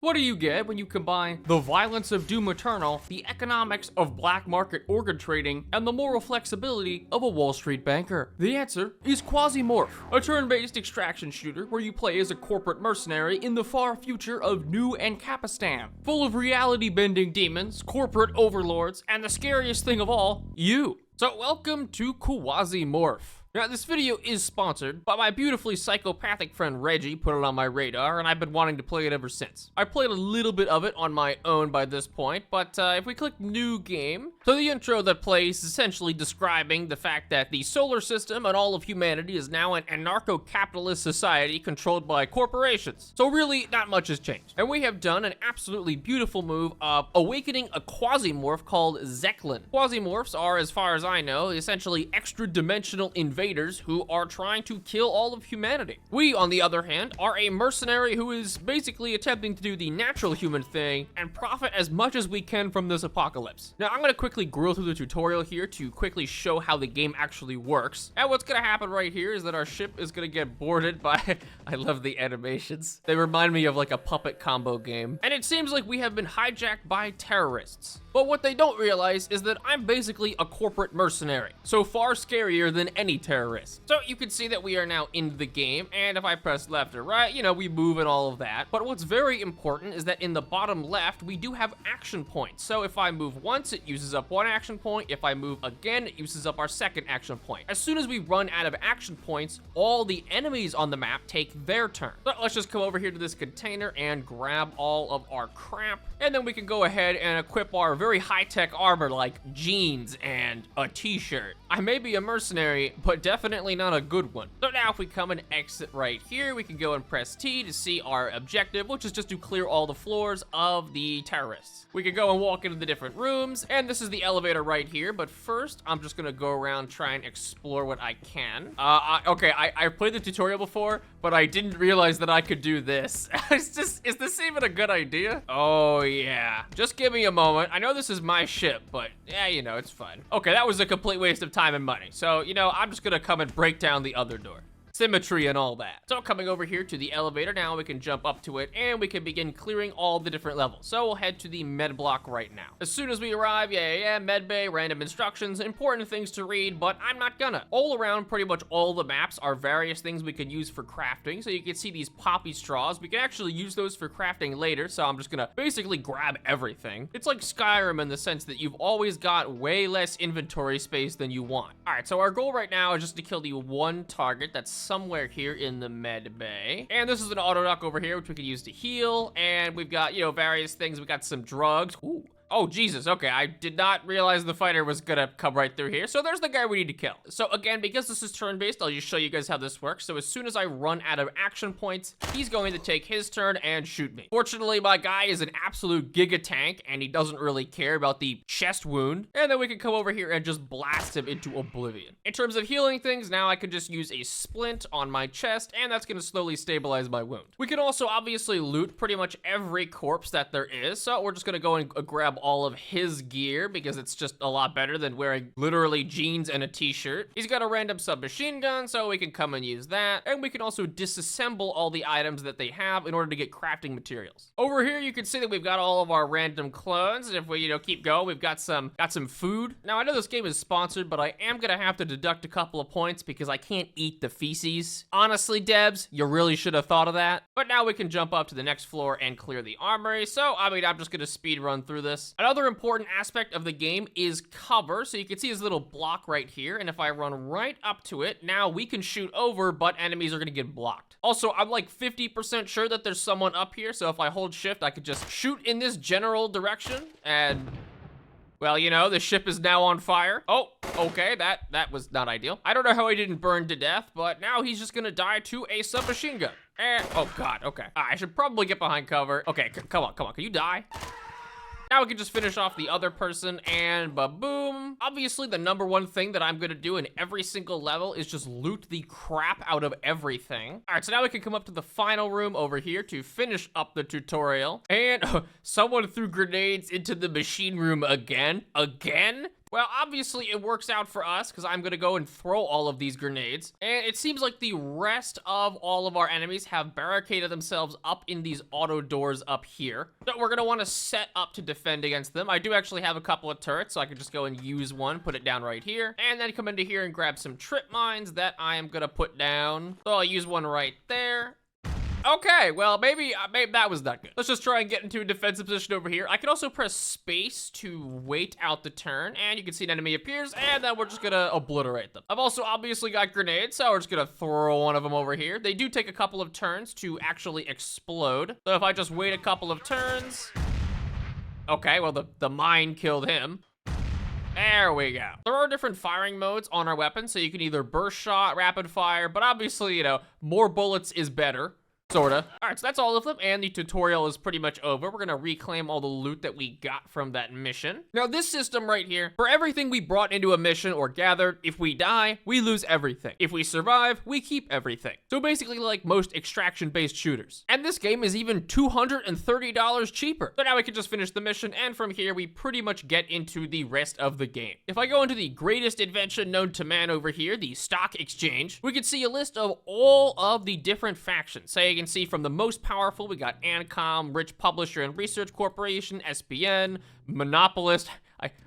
What do you get when you combine the violence of Doom Eternal, the economics of black market organ trading, and the moral flexibility of a Wall Street banker? The answer is Quasimorph, a turn-based extraction shooter where you play as a corporate mercenary in the far future of New Ancapistan, full of reality-bending demons, corporate overlords, and the scariest thing of all, you. So welcome to Quasimorph. Now, this video is sponsored by my beautifully psychopathic friend Reggie, put it on my radar, and I've been wanting to play it ever since. I played a little bit of it on my own by this point, but if we click New Game, so the intro that plays is essentially describing the fact that the solar system and all of humanity is now an anarcho-capitalist society controlled by corporations. So really, not much has changed. And we have done an absolutely beautiful move of awakening a Quasimorph called Zeklin. Quasimorphs are, as far as I know, essentially extra-dimensional invaders who are trying to kill all of humanity. We, on the other hand, are a mercenary who is basically attempting to do the natural human thing and profit as much as we can from this apocalypse. Now, I'm gonna quickly grill through the tutorial here to quickly show how the game actually works. And what's gonna happen right here is that our ship is gonna get boarded by, I love the animations. They remind me of like a puppet combo game. And it seems like we have been hijacked by terrorists. But what they don't realize is that I'm basically a corporate mercenary, so far scarier than any terrorist. So you can see that we are now in the game, and if I press left or right, you know, we move and all of that. But what's very important is that in the bottom left, we do have action points. So if I move once, it uses up one action point. If I move again, it uses up our second action point. As soon as we run out of action points, all the enemies on the map take their turn. So let's just come over here to this container and grab all of our crap, and then we can go ahead and equip our very high-tech armor like jeans and a t-shirt. I may be a mercenary, but definitely not a good one. So now if we come and exit right here, we can go and press T to see our objective, which is just to clear all the floors of the terrorists. We can go and walk into the different rooms, and this is the elevator right here, but first, I'm just gonna go around, try and explore what I can. Okay, I've played the tutorial before, but I didn't realize that I could do this. Is this even a good idea? Oh yeah, just give me a moment. I know this is my ship, but yeah, you know, it's fine. Okay, that was a complete waste of time and money. So, you know, I'm just gonna come and break down the other door. Symmetry and all that. So coming over here to the elevator, now we can jump up to it and we can begin clearing all the different levels. So we'll head to the med block right now. As soon as we arrive, med bay, random instructions, important things to read, but I'm not gonna. All around pretty much all the maps are various things we can use for crafting. So you can see these poppy straws. We can actually use those for crafting later. So I'm just gonna basically grab everything. It's like Skyrim in the sense that you've always got way less inventory space than you want. All right, so our goal right now is just to kill the one target that's somewhere here in the med bay. And this is an auto duck over here, which we can use to heal. And we've got, you know, various things. We got some drugs. Ooh. Oh, Jesus, okay, I did not realize the fighter was gonna come right through here. So there's the guy we need to kill. So again, because this is turn-based, I'll just show you guys how this works. So as soon as I run out of action points, he's going to take his turn and shoot me. Fortunately, my guy is an absolute giga tank, and he doesn't really care about the chest wound. And then we can come over here and just blast him into oblivion. In terms of healing things, now I can just use a splint on my chest, and that's gonna slowly stabilize my wound. We can also obviously loot pretty much every corpse that there is. So we're just gonna go and grab all of his gear because it's just a lot better than wearing literally jeans and a t-shirt. He's got a random submachine gun, so we can come and use that. And we can also disassemble all the items that they have in order to get crafting materials. Over here, you can see that we've got all of our random clones. And if we, you know, keep going, we've got some food. Now, I know this game is sponsored, but I am gonna have to deduct a couple of points because I can't eat the feces. Honestly, Debs, you really should have thought of that. But now we can jump up to the next floor and clear the armory. So, I mean, I'm just gonna speed run through this. Another important aspect of the game is cover. So you can see his little block right here. And if I run right up to it, now we can shoot over, but enemies are gonna get blocked. Also, I'm like 50% sure that there's someone up here. So if I hold shift, I could just shoot in this general direction and, well, you know, the ship is now on fire. Oh, okay, that was not ideal. I don't know how he didn't burn to death, but now he's just gonna die to a submachine gun. And, oh God, okay. I should probably get behind cover. Okay, come on, can you die? Now we can just finish off the other person and ba-boom. Obviously, the number one thing that I'm gonna do in every single level is just loot the crap out of everything. All right, so now we can come up to the final room over here to finish up the tutorial. And someone threw grenades into the machine room again. Again? Well, obviously it works out for us because I'm gonna go and throw all of these grenades. And it seems like the rest of all of our enemies have barricaded themselves up in these auto doors up here. So we're gonna wanna set up to defend against them. I do actually have a couple of turrets, so I can just go and use one, put it down right here, and then come into here and grab some trip mines that I am gonna put down. So I'll use one right there. Okay, well, maybe that was not good. Let's just try and get into a defensive position over here. I can also press space to wait out the turn, and you can see an enemy appears, and then we're just gonna obliterate them. I've also obviously got grenades, so we're just gonna throw one of them over here. They do take a couple of turns to actually explode. So if I just wait a couple of turns... Okay, well, the mine killed him. There we go. There are different firing modes on our weapon, so you can either burst shot, rapid fire, but obviously, you know, more bullets is better. Sorta. All right, so that's all of them, and the tutorial is pretty much over. We're gonna reclaim all the loot that we got from that mission. Now, this system right here, for everything we brought into a mission or gathered, if we die, we lose everything. If we survive, we keep everything. So basically like most extraction-based shooters. And this game is even $230 cheaper. So now we can just finish the mission, and from here, we pretty much get into the rest of the game. If I go into the greatest invention known to man over here, the stock exchange, we can see a list of all of the different factions. So you can see from the most powerful, we got Ancom, Rich Publisher and Research Corporation, SPN, Monopolist.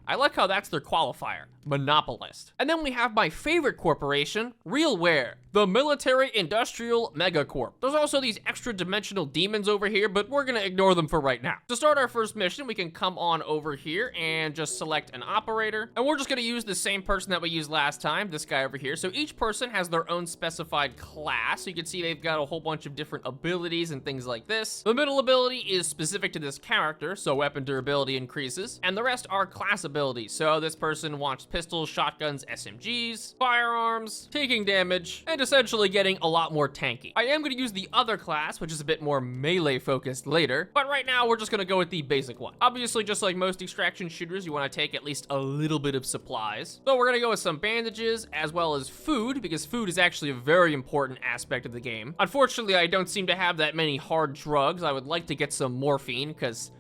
I like how that's their qualifier, monopolist. And then we have my favorite corporation, Realware, the Military Industrial Megacorp. There's also these extra dimensional demons over here, but we're gonna ignore them for right now. To start our first mission, we can come on over here and just select an operator. And we're just gonna use the same person that we used last time, this guy over here. So each person has their own specified class. So you can see they've got a whole bunch of different abilities and things like this. The middle ability is specific to this character, so weapon durability increases. And the rest are class abilities. So this person wants pistols, shotguns, SMGs, firearms, taking damage, and essentially getting a lot more tanky. I am going to use the other class, which is a bit more melee focused later, but right now we're just going to go with the basic one. Obviously, just like most extraction shooters, you want to take at least a little bit of supplies. So we're going to go with some bandages as well as food, because food is actually a very important aspect of the game. Unfortunately, I don't seem to have that many hard drugs. I would like to get some morphine, because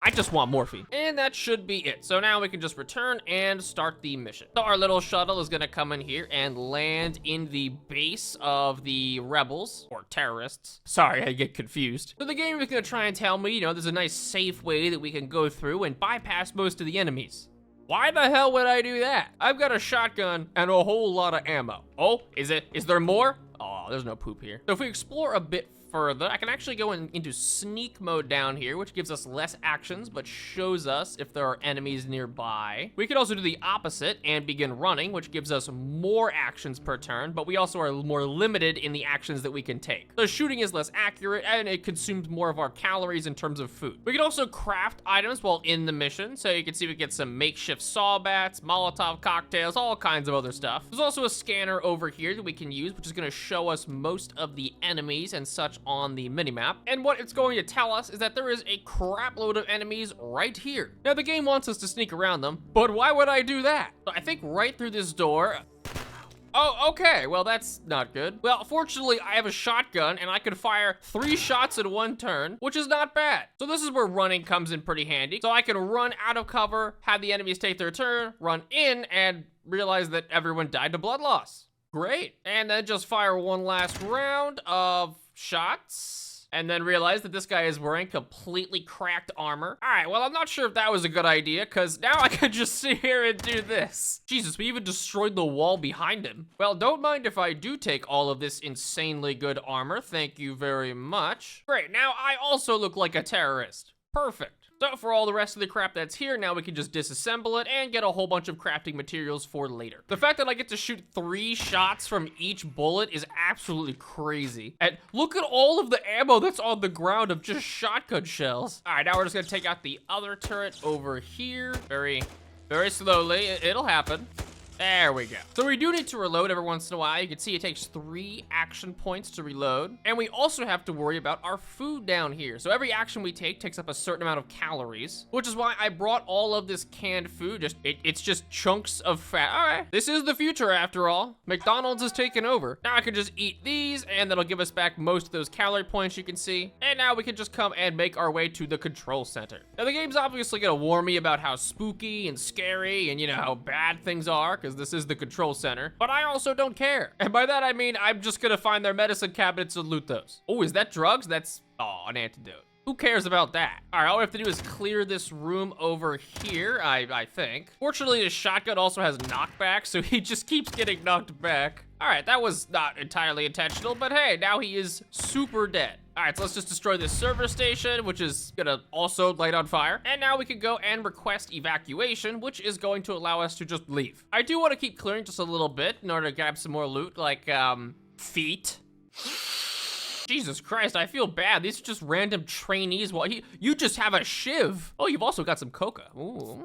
I just want morphine. And that should be it. So now we can just return and start the mission. So our little shuttle is gonna come in here and land in the base of the rebels, or terrorists. Sorry, I get confused. So the game is gonna try and tell me, you know, there's a nice safe way that we can go through and bypass most of the enemies. Why the hell would I do that? I've got a shotgun and a whole lot of ammo. Oh, is there more? Oh, there's no poop here. So if we explore a bit further, I can actually go into sneak mode down here, which gives us less actions, but shows us if there are enemies nearby. We could also do the opposite and begin running, which gives us more actions per turn, but we also are more limited in the actions that we can take. So shooting is less accurate, and it consumes more of our calories in terms of food. We can also craft items while in the mission, so you can see we get some makeshift saw bats, Molotov cocktails, all kinds of other stuff. There's also a scanner over here that we can use, which is gonna show us most of the enemies and such on the minimap. And what it's going to tell us is that there is a crap load of enemies right here. Now, the game wants us to sneak around them, but why would I do that? So I think right through this door. Oh, okay, well, that's not good. Well, fortunately, I have a shotgun, and I can fire 3 shots in one turn, which is not bad. So this is where running comes in pretty handy. So I can run out of cover, have the enemies take their turn, run in, and realize that everyone died to blood loss. Great. And then just fire one last round of shots, and then realize that this guy is wearing completely cracked armor. All right, well, I'm not sure if that was a good idea, because now I can just sit here and do this. Jesus, we even destroyed the wall behind him. Well, don't mind if I do take all of this insanely good armor. Thank you very much. Great, now I also look like a terrorist. Perfect. So for all the rest of the crap that's here, now we can just disassemble it and get a whole bunch of crafting materials for later. The fact that I get to shoot 3 shots from each bullet is absolutely crazy. And look at all of the ammo that's on the ground of just shotgun shells. All right, now we're just gonna take out the other turret over here. Very, very slowly, it'll happen. There we go. So we do need to reload every once in a while. You can see it takes 3 action points to reload. And we also have to worry about our food down here. So every action we take takes up a certain amount of calories, which is why I brought all of this canned food. It's just chunks of fat. All right, this is the future after all. McDonald's is taking over. Now I can just eat these and that'll give us back most of those calorie points you can see. And now we can just come and make our way to the control center. Now the game's obviously gonna warn me about how spooky and scary and you know how bad things are, because this is the control center, but I also don't care. And by that I mean I'm just gonna find their medicine cabinets and loot those. Oh, is that drugs? That's, oh, an antidote. Who cares about that? All right, all we have to do is clear this room over here, I think. Fortunately, the shotgun also has knockback, so he just keeps getting knocked back. All right, that was not entirely intentional, but hey, now he is super dead. All right, so let's just destroy this server station, which is gonna also light on fire. And now we can go and request evacuation, which is going to allow us to just leave. I do want to keep clearing just a little bit in order to grab some more loot, like feet. Jesus Christ, I feel bad. These are just random trainees. Well, you just have a shiv. Oh, you've also got some coca. Ooh.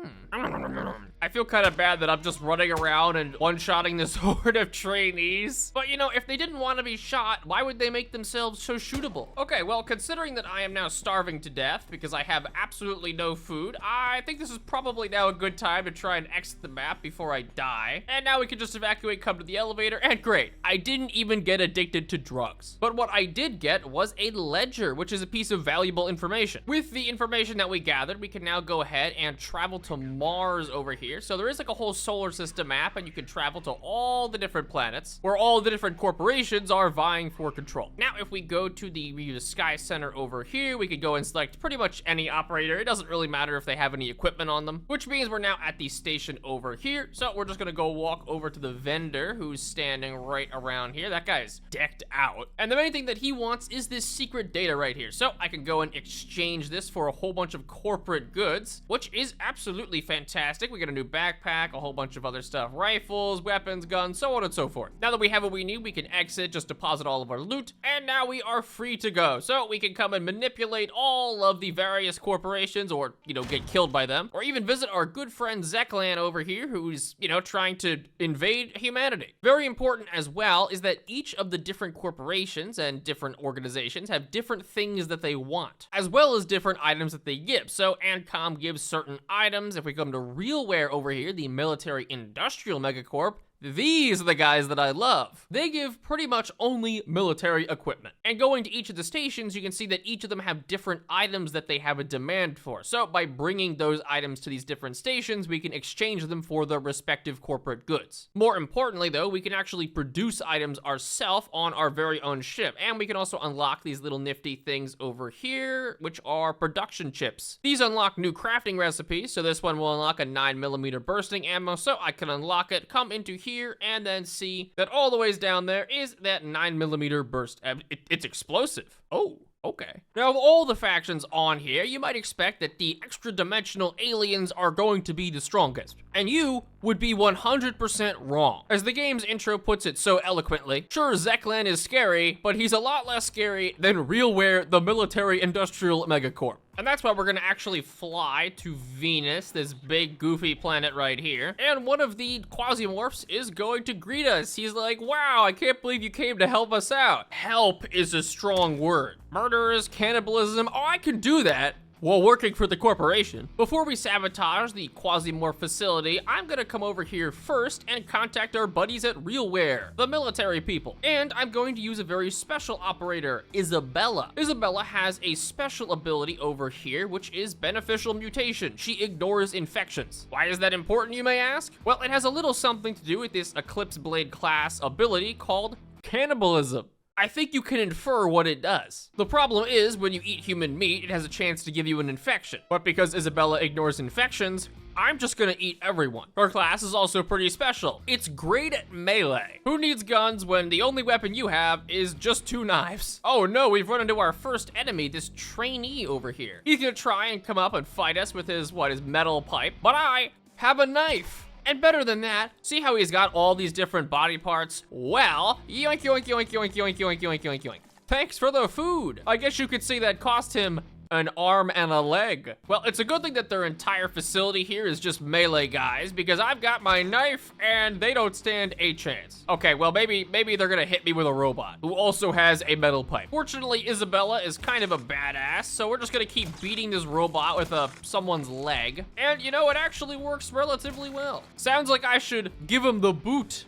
I feel kind of bad that I'm just running around and one-shotting this horde of trainees. But you know, if they didn't want to be shot, why would they make themselves so shootable? Okay, well, considering that I am now starving to death because I have absolutely no food, I think this is probably now a good time to try and exit the map before I die. And now we can just evacuate, come to the elevator, and great. I didn't even get addicted to drugs. But what I did get was a ledger, which is a piece of valuable information. With the information that we gathered, we can now go ahead and travel to Mars over here. So there is like a whole solar system map, and you can travel to all the different planets where all the different corporations are vying for control. Now, if we go to the Sky Center over here, we could go and select pretty much any operator. It doesn't really matter if they have any equipment on them, which means we're now at the station over here. So we're just gonna go walk over to the vendor who's standing right around here. That guy is decked out. And the main thing that he wants is this secret data right here. So I can go and exchange this for a whole bunch of corporate goods, which is absolutely fantastic. We get a new backpack, a whole bunch of other stuff, rifles, weapons, guns, so on and so forth. Now that we have what we need, we can exit, just deposit all of our loot, and now we are free to go. So we can come and manipulate all of the various corporations, or, you know, get killed by them, or even visit our good friend Zeklan over here, who's, you know, trying to invade humanity. Very important as well is that each of the different corporations and different organizations have different things that they want, as well as different items that they give. So Ancom gives certain items. If we come to Realware over here, the military industrial megacorp, these are the guys that I love. They give pretty much only military equipment. And going to each of the stations, you can see that each of them have different items that they have a demand for. So by bringing those items to these different stations, we can exchange them for their respective corporate goods. More importantly though, we can actually produce items ourselves on our very own ship. And we can also unlock these little nifty things over here, which are production chips. These unlock new crafting recipes. So this one will unlock a 9mm bursting ammo. So I can unlock it, come into here, and then see that all the ways down there is that 9mm burst. It's explosive. Oh, okay. Now, of all the factions on here, you might expect that the extra-dimensional aliens are going to be the strongest. And you would be 100% wrong. As the game's intro puts it so eloquently, sure, Zeklan is scary, but he's a lot less scary than Realware, the military-industrial megacorp. And that's why we're gonna actually fly to Venus, this big goofy planet right here. And one of the Quasimorphs is going to greet us. He's like, wow, I can't believe you came to help us out. Help is a strong word. Murderers, cannibalism, oh, I can do that while working for the corporation. Before we sabotage the Quasimorph facility, I'm gonna come over here first and contact our buddies at Realware, the military people. And I'm going to use a very special operator, Isabella. Isabella has a special ability over here, which is beneficial mutation. She ignores infections. Why is that important, you may ask? Well, it has a little something to do with this Eclipse Blade class ability called cannibalism. I think you can infer what it does. The problem is, when you eat human meat, it has a chance to give you an infection. But because Isabella ignores infections, I'm just gonna eat everyone. Her class is also pretty special. It's great at melee. Who needs guns when the only weapon you have is just 2 knives? Oh no, we've run into our first enemy, this trainee over here. He's gonna try and come up and fight us with his metal pipe, but I have a knife. And better than that, see how he's got all these different body parts? Well, yoink, yoink, yoink, yoink, yoink, yoink, yoink, yoink, yoink. Thanks for the food. I guess you could say that cost him an arm and a leg. Well, it's a good thing that their entire facility here is just melee guys, because I've got my knife and they don't stand a chance. Okay, well, maybe they're gonna hit me with a robot who also has a metal pipe. Fortunately, Isabella is kind of a badass, so we're just gonna keep beating this robot with someone's leg. And you know, it actually works relatively well. Sounds like I should give him the boot.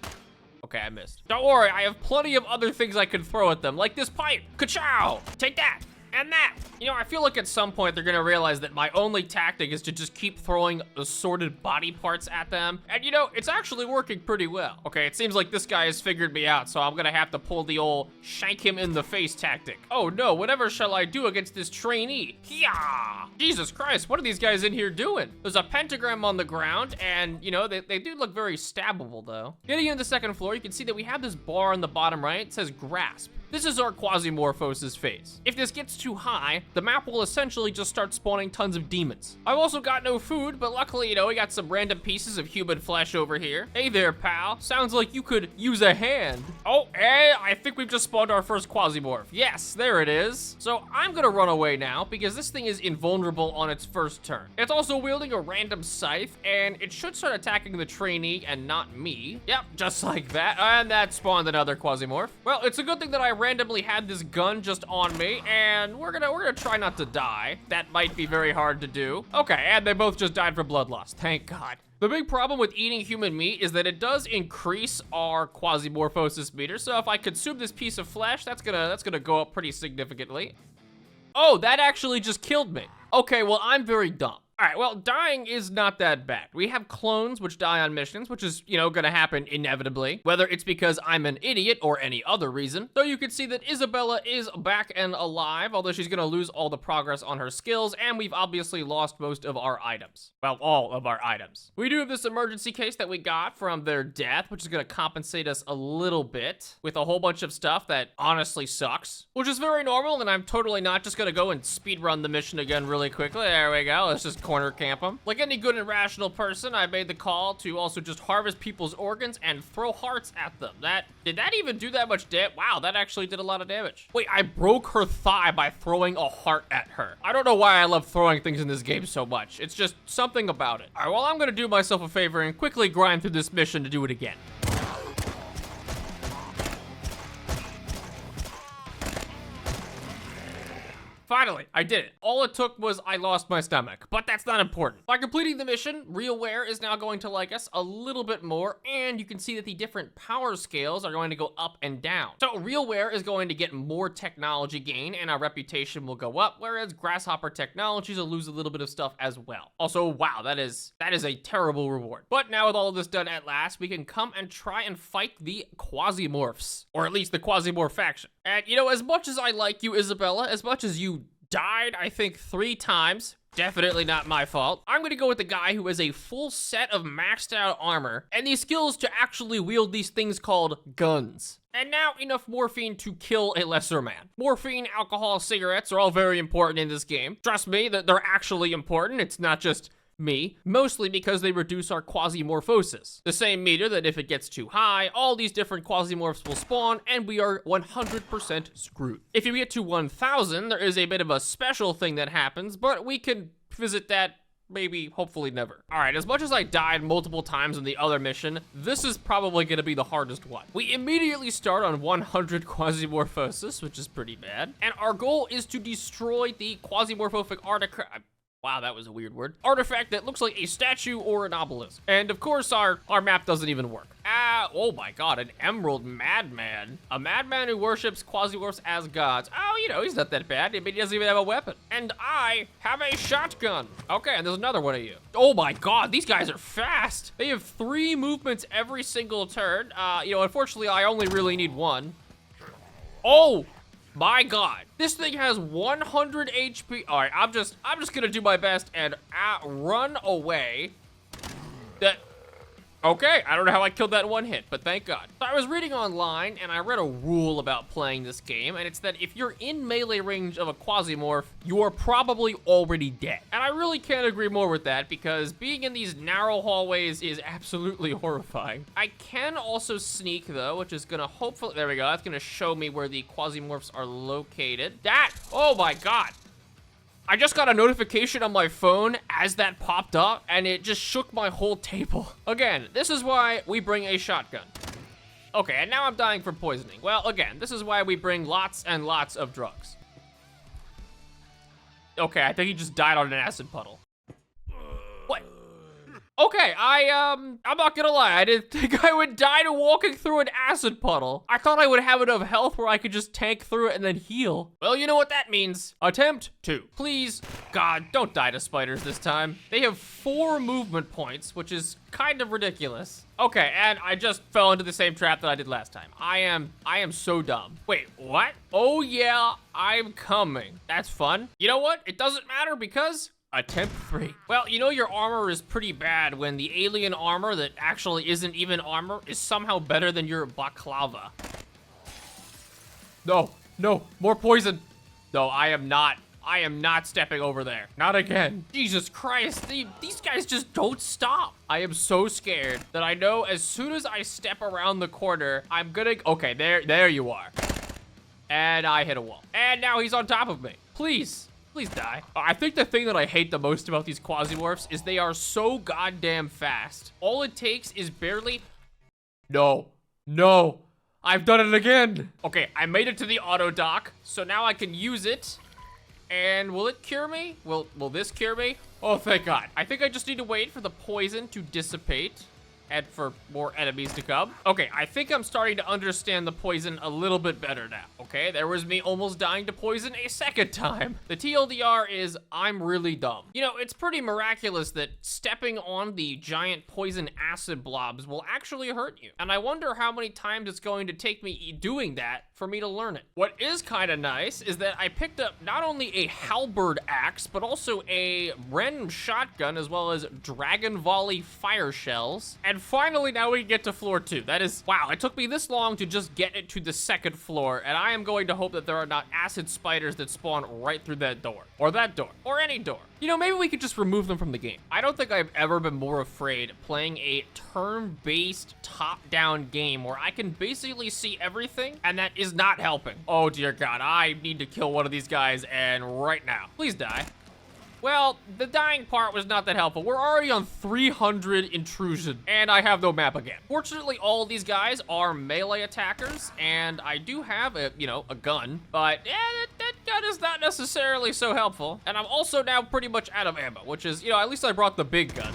Okay, I missed. Don't worry, I have plenty of other things I can throw at them, like this pipe. Ka-chow! Take that! And that! You know, I feel like at some point they're gonna realize that my only tactic is to just keep throwing assorted body parts at them. And you know, it's actually working pretty well. Okay, it seems like this guy has figured me out, so I'm gonna have to pull the old shank him in the face tactic. Oh no, whatever shall I do against this trainee? Hiya! Jesus Christ, what are these guys in here doing? There's a pentagram on the ground, and you know, they do look very stabbable though. Getting into the second floor, you can see that we have this bar on the bottom right. It says grasp. This is our Quasimorphos' face. If this gets too high, the map will essentially just start spawning tons of demons. I've also got no food, but luckily, you know, we got some random pieces of human flesh over here. Hey there, pal. Sounds like you could use a hand. Oh, hey, I think we've just spawned our first Quasimorph. Yes, there it is. So I'm gonna run away now because this thing is invulnerable on its first turn. It's also wielding a random scythe, and it should start attacking the trainee and not me. Yep, just like that. And that spawned another Quasimorph. Well, it's a good thing that I randomly had this gun just on me, and we're gonna try not to die. That might be very hard to do. Okay, and they both just died from blood loss, thank God. The big problem with eating human meat is that it does increase our Quasimorphosis meter, so if I consume this piece of flesh, that's gonna go up pretty significantly. Oh, that actually just killed me. Okay, well, I'm very dumb. All right, well, dying is not that bad. We have clones which die on missions, which is, you know, gonna happen inevitably, whether it's because I'm an idiot or any other reason. Though you can see that Isabella is back and alive, although she's gonna lose all the progress on her skills, and we've obviously lost most of our items. Well, all of our items. We do have this emergency case that we got from their death, which is gonna compensate us a little bit with a whole bunch of stuff that honestly sucks, which is very normal, and I'm totally not just gonna go and speed run the mission again really quickly. There we go, let's just corner camp them. Like any good and rational person, I made the call to also just harvest people's organs and throw hearts at them. Did that even do that much damage? Wow, that actually did a lot of damage. Wait, I broke her thigh by throwing a heart at her. I don't know why I love throwing things in this game so much. It's just something about it. All right, well, I'm gonna do myself a favor and quickly grind through this mission to do it again. Finally, I did it. All it took was I lost my stomach, but that's not important. By completing the mission, RealWare is now going to like us a little bit more, and you can see that the different power scales are going to go up and down. So RealWare is going to get more technology gain, and our reputation will go up, whereas Grasshopper Technologies will lose a little bit of stuff as well. Also, wow, that is a terrible reward. But now with all of this done at last, we can come and try and fight the Quasimorphs, or at least the Quasimorph faction. And you know, as much as I like you, Isabella, as much as you died, I think 3 times. Definitely not my fault. I'm gonna go with the guy who has a full set of maxed out armor and the skills to actually wield these things called guns. And now enough morphine to kill a lesser man. Morphine, alcohol, cigarettes are all very important in this game. Trust me, that they're actually important. It's not just me, mostly because they reduce our Quasimorphosis. The same meter that if it gets too high, all these different Quasimorphs will spawn, and we are 100% screwed. If you get to 1,000, there is a bit of a special thing that happens, but we can visit that maybe, hopefully never. All right, as much as I died multiple times in the other mission, this is probably gonna be the hardest one. We immediately start on 100 Quasimorphosis, which is pretty bad, and our goal is to destroy the Quasimorphic artifact. Wow, that was a weird word. Artifact that looks like a statue or an obelisk. And of course, our map doesn't even work. Oh my God, an emerald madman. A madman who worships Quasimorphs as gods. Oh, you know, he's not that bad. I mean, he doesn't even have a weapon. And I have a shotgun. Okay, and there's another one of you. Oh my God, these guys are fast. They have 3 movements every single turn. You know, unfortunately, I only really need 1. Oh! My God, this thing has 100 HP. All right, I'm just gonna do my best and run away. Okay, I don't know how I killed that in 1 hit, but thank God. So I was reading online and I read a rule about playing this game, and it's that if you're in melee range of a Quasimorph, you are probably already dead. And I really can't agree more with that because being in these narrow hallways is absolutely horrifying. I can also sneak though, which is gonna hopefully, there we go, that's gonna show me where the Quasimorphs are located. Oh my God. I just got a notification on my phone as that popped up, and it just shook my whole table. Again, this is why we bring a shotgun. Okay, and now I'm dying from poisoning. Well, again, this is why we bring lots and lots of drugs. Okay, I think he just died on an acid puddle. What? Okay, I'm not gonna lie, I didn't think I would die to walking through an acid puddle. I thought I would have enough health where I could just tank through it and then heal. Well, you know what that means. Attempt 2. Please, God, don't die to spiders this time. They have 4 movement points, which is kind of ridiculous. Okay, and I just fell into the same trap that I did last time. I am so dumb. Wait, what? Oh yeah, I'm coming. That's fun. You know what? It doesn't matter because attempt 3. Well, you know your armor is pretty bad when the alien armor that actually isn't even armor is somehow better than your baklava. No, no, more poison. No, I am not stepping over there. Not again. Jesus Christ, these guys just don't stop. I am so scared that I know as soon as I step around the corner, I'm gonna, okay, there you are. And I hit a wall. And now he's on top of me. Please die. I think the thing that I hate the most about these Quasimorphs is they are so goddamn fast. All it takes is barely, no, I've done it again. Okay, I made it to the auto dock, so now I can use it. And will it cure me? Will this cure me? Oh, thank God. I think I just need to wait for the poison to dissipate and for more enemies to come. Okay, I think I'm starting to understand the poison a little bit better now. Okay, there was me almost dying to poison a second time. The TLDR is I'm really dumb. You know, it's pretty miraculous that stepping on the giant poison acid blobs will actually hurt you. And I wonder how many times it's going to take me doing that for me to learn it. What is kind of nice is that I picked up not only a halberd axe, but also a Ren shotgun, as well as Dragon Volley fire shells. And finally, now we get to floor 2. That is, wow, it took me this long to just get it to the second floor, and I am going to hope that there are not acid spiders that spawn right through that door, or any door. You know, maybe we could just remove them from the game. I don't think I've ever been more afraid playing a turn-based top-down game where I can basically see everything, and that is not helping. Oh dear God, I need to kill one of these guys, and right now. Please die. Well, the dying part was not that helpful. We're already on 300 intrusion, and I have no map again. Fortunately, all of these guys are melee attackers, and I do have a gun, but yeah, that gun is not necessarily so helpful. And I'm also now pretty much out of ammo, which is, at least I brought the big gun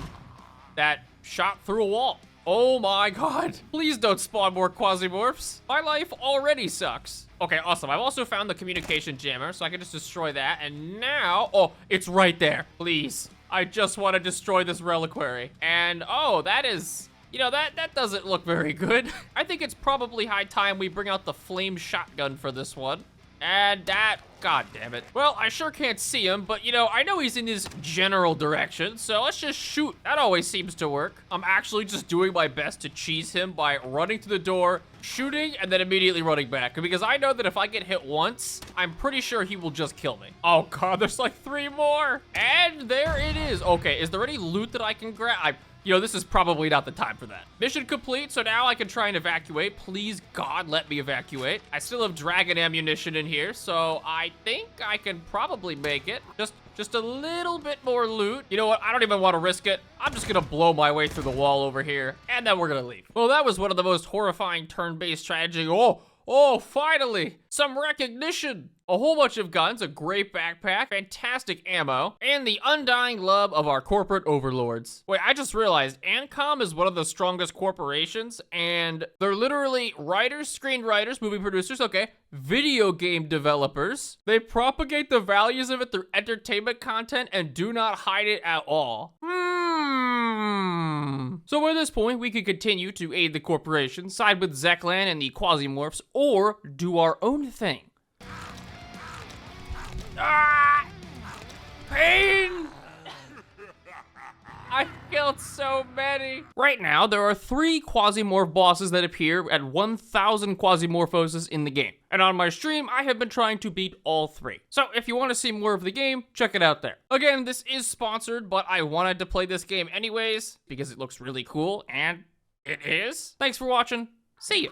that shot through a wall. Oh my God, please don't spawn more Quasimorphs. My life already sucks. Okay, awesome. I've also found the communication jammer, so I can just destroy that. And now, oh, it's right there. Please, I just want to destroy this reliquary. And oh, that is, that doesn't look very good. I think it's probably high time we bring out the flame shotgun for this one. And that, God damn it. Well, I sure can't see him, but I know he's in his general direction, so let's just shoot. That always seems to work. I'm actually just doing my best to cheese him by running to the door, shooting, and then immediately running back. Because I know that if I get hit once, I'm pretty sure he will just kill me. Oh God, there's like 3 more. And there it is. Okay, is there any loot that I can grab? This is probably not the time for that. Mission complete, so now I can try and evacuate. Please, God, let me evacuate. I still have dragon ammunition in here, so I think I can probably make it. Just a little bit more loot. You know what? I don't even want to risk it. I'm just gonna blow my way through the wall over here, and then we're gonna leave. Well, that was one of the most horrifying turn-based strategy. Oh, finally, some recognition. A whole bunch of guns, a great backpack, fantastic ammo, and the undying love of our corporate overlords. Wait, I just realized Ancom is one of the strongest corporations, and they're literally writers, screenwriters, movie producers, okay, video game developers. They propagate the values of it through entertainment content and do not hide it at all. So at this point, we could continue to aid the corporation, side with Zeklan and the Quasimorphs, or do our own thing. Ah! Pain! I killed so many. Right now, there are 3 Quasimorph bosses that appear at 1,000 Quasimorphoses in the game. And on my stream, I have been trying to beat all 3. So if you want to see more of the game, check it out there. Again, this is sponsored, but I wanted to play this game anyways, because it looks really cool, and it is. Thanks for watching. See ya.